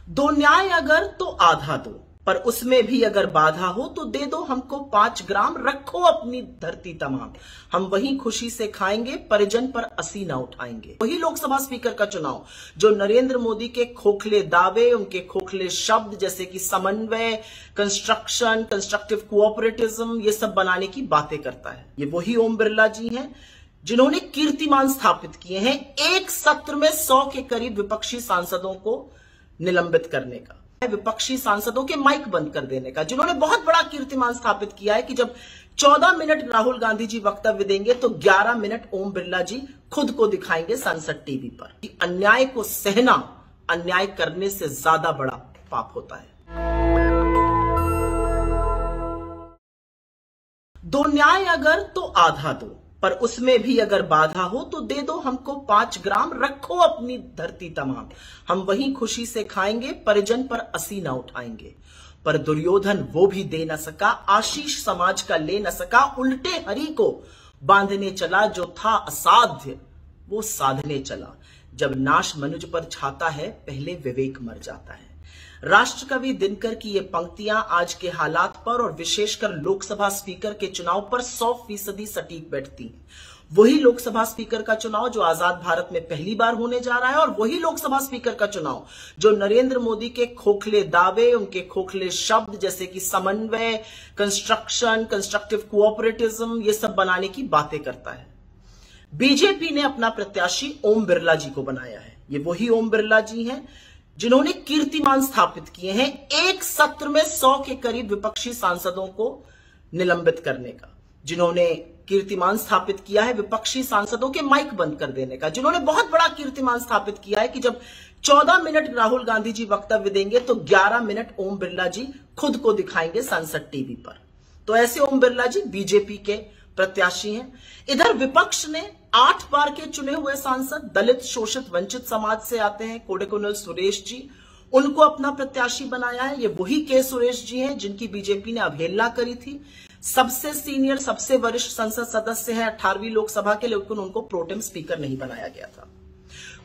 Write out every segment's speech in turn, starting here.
दो न्याय अगर तो आधा दो, पर उसमें भी अगर बाधा हो तो दे दो हमको 5 ग्राम, रखो अपनी धरती तमाम, हम वही खुशी से खाएंगे, परिजन पर असी ना उठाएंगे। वही लोकसभा स्पीकर का चुनाव जो नरेंद्र मोदी के खोखले दावे, उनके खोखले शब्द जैसे कि समन्वय, कंस्ट्रक्शन, कंस्ट्रक्टिव कोऑपरेटिज्म, ये सब बनाने की बातें करता है। ये वही ओम बिरला जी हैं जिन्होंने कीर्तिमान स्थापित किए हैं एक सत्र में 100 के करीब विपक्षी सांसदों को निलंबित करने का, विपक्षी सांसदों के माइक बंद कर देने का, जिन्होंने बहुत बड़ा कीर्तिमान स्थापित किया है कि जब 14 मिनट राहुल गांधी जी वक्तव्य देंगे तो 11 मिनट ओम बिरला जी खुद को दिखाएंगे संसद टीवी पर। कि अन्याय को सहना अन्याय करने से ज्यादा बड़ा पाप होता है। दो न्याय अगर तो आधा दो, पर उसमें भी अगर बाधा हो तो दे दो हमको 5 ग्राम, रखो अपनी धरती तमाम, हम वही खुशी से खाएंगे, परिजन पर असी ना उठाएंगे। पर दुर्योधन वो भी दे न सका, आशीष समाज का ले न सका, उल्टे हरि को बांधने चला, जो था असाध्य वो साधने चला। जब नाश मनुज पर छाता है, पहले विवेक मर जाता है। राष्ट्रकवि दिनकर की ये पंक्तियां आज के हालात पर और विशेषकर लोकसभा स्पीकर के चुनाव पर 100% सटीक बैठती हैं। वही लोकसभा स्पीकर का चुनाव जो आजाद भारत में पहली बार होने जा रहा है, और वही लोकसभा स्पीकर का चुनाव जो नरेंद्र मोदी के खोखले दावे, उनके खोखले शब्द जैसे कि समन्वय, कंस्ट्रक्शन, कंस्ट्रक्टिव कोऑपरेटिज्म, ये सब बनाने की बातें करता है। बीजेपी ने अपना प्रत्याशी ओम बिरला जी को बनाया है। ये वही ओम बिरला जी हैं जिन्होंने कीर्तिमान स्थापित किए हैं एक सत्र में 100 के करीब विपक्षी सांसदों को निलंबित करने का, जिन्होंने कीर्तिमान स्थापित किया है विपक्षी सांसदों के माइक बंद कर देने का, जिन्होंने बहुत बड़ा कीर्तिमान स्थापित किया है कि जब 14 मिनट राहुल गांधी जी वक्तव्य देंगे तो 11 मिनट ओम बिरला जी खुद को दिखाएंगे संसद टीवी पर। तो ऐसे ओम बिरला जी बीजेपी के प्रत्याशी हैं। इधर विपक्ष ने 8 बार के चुने हुए सांसद दलित, शोषित, वंचित समाज से आते हैं कोडेकुनिल सुरेश जी, उनको अपना प्रत्याशी बनाया है। ये वही के सुरेश जी हैं जिनकी बीजेपी ने अवहेलना करी थी। सबसे सीनियर, सबसे वरिष्ठ संसद सदस्य है 18वीं लोकसभा के, लेकिन उनको प्रोटेम स्पीकर नहीं बनाया गया था।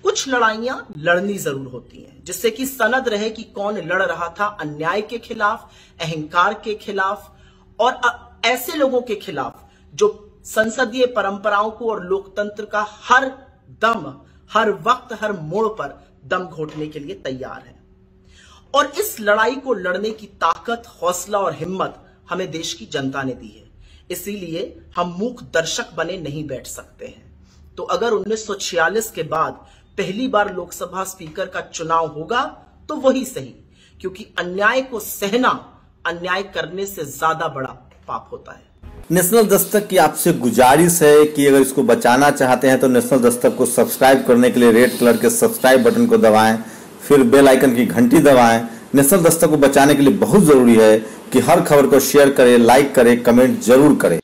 कुछ लड़ाइयां लड़नी जरूर होती हैं जिससे कि सनद रहे कि कौन लड़ रहा था अन्याय के खिलाफ, अहंकार के खिलाफ, और ऐसे लोगों के खिलाफ जो संसदीय परंपराओं को और लोकतंत्र का हर दम, हर वक्त, हर मोड़ पर दम घोटने के लिए तैयार है। और इस लड़ाई को लड़ने की ताकत, हौसला और हिम्मत हमें देश की जनता ने दी है। इसीलिए हम मूक दर्शक बने नहीं बैठ सकते हैं। तो अगर 1946 के बाद पहली बार लोकसभा स्पीकर का चुनाव होगा तो वही सही, क्योंकि अन्याय को सहना अन्याय करने से ज्यादा बड़ा पाप होता है। नेशनल दस्तक की आपसे गुजारिश है कि अगर इसको बचाना चाहते हैं तो नेशनल दस्तक को सब्सक्राइब करने के लिए रेड कलर के सब्सक्राइब बटन को दबाएं, फिर बेल आइकन की घंटी दबाएं। नेशनल दस्तक को बचाने के लिए बहुत जरूरी है कि हर खबर को शेयर करें, लाइक करें, कमेंट जरूर करें।